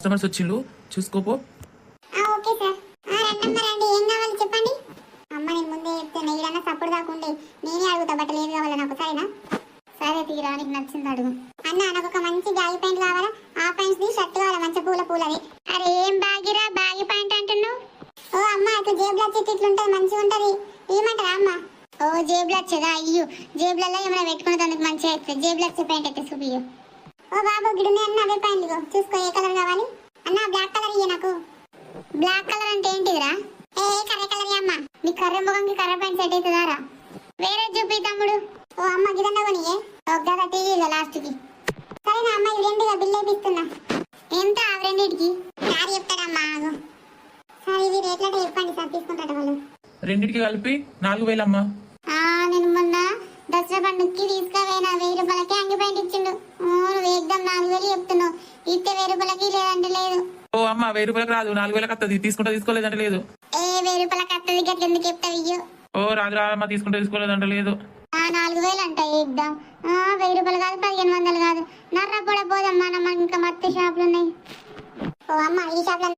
Customers వచ్చిండు చూసుకోపో. Okay sir. రండమ్మా రండి, ఏం కావాలి చెప్పండి. అమ్మ నేను ముందే చెప్తాను, ఈడన్నా సపోర్ట్ కాకుండే నేనే అడుగుతా బట్టలు ఏది కావాలా నాకు, సరేనా? సరే తీరా, నీకు నచ్చింది అడుగు. అన్న నాకు ఒక మంచి బ్యాగ్ ప్యాంట్ కావాలా, ఆ ప్యాంట్స్ ది షర్ట్ కావాలా మంచి పూలది. అరే ఏం బ్యాగిరా, బ్యాగ్ ప్యాంట్ అంటున్నావు? ఓ అమ్మ అట్లా జేబులో వచ్చేది ఇట్లుంటది, మంచిగా ఉంటది, ఏమంటారా అమ్మ? ఓ జేబులో వచ్చేదా? అయ్యో జేబులలో ఏమైనా పెట్టుకునేందుకు మంచిగా అవుతుంది, జేబులో వచ్చే ప్యాంట్ అయితే చూపియు. ఓ బాబు గిడునే అన్న అవే ప్యాంట్లు చూసుకో, ఏ కలర్ కావాలి అన్న? బ్లాక్ కలర్ ఇయ్య నాకు. బ్లాక్ కలర్ అంటే ఏంటిదిరా? ఏ కర్ర కలర్ అమ్మ, నీ కర్ర ముఖంకి కర్ర ప్యాంట్ సెట్ అవుతుందారా? వేరే చూపి తమ్ముడు. ఓ అమ్మ గిదన్నా కొనియే, ఒక గద టీవీలో లాస్ట్ కి. సరేనా అమ్మ, ఇవి రెండుగా బిల్ వేపిస్తున్నా. ఎంత ఆ రెండింటికి? సార్ చెప్తాడమ్మా ఆగు. సార్ ఇది రేట్లట చెప్పండి సార్, తీసుకుంటాట వాళ్ళు. రెండింటికి కలిపి 4,000 అమ్మా. నేను మొన్న దసరా పండుగకి తీసుకుపోయినా 1000 రూపాయలకి అంగి ప్యాంట్ ఇచ్చిండు. నువ్వు ఏకదం 4000 చెప్తున్నావు, ఇస్తే 1000 రూపాయలకి లేదంటే లేదు. ఓ అమ్మ 1000 రూపాయలకు రాదు, 4,000కి వస్తుంది. తీసుకుంటా తీసుకోలేదంటే లేదు. ఏ 1000 రూపాయలకి వస్తుంది, గట్ల ఎందుకు చెప్తావు? ఇయ్యో. ఓ రాదు అమ్మ, తీసుకుంటా తీసుకోలేదంటే లేదు. 4000 అంట ఏకదం. 1000 రూపాయలు కాదు, 1500 కాదు. నర్ర కూడా పోదమ్మా, ఇంకా మత్తు షాపులు ఉన్నాయి. ఓ అమ్మ ఈ షాప్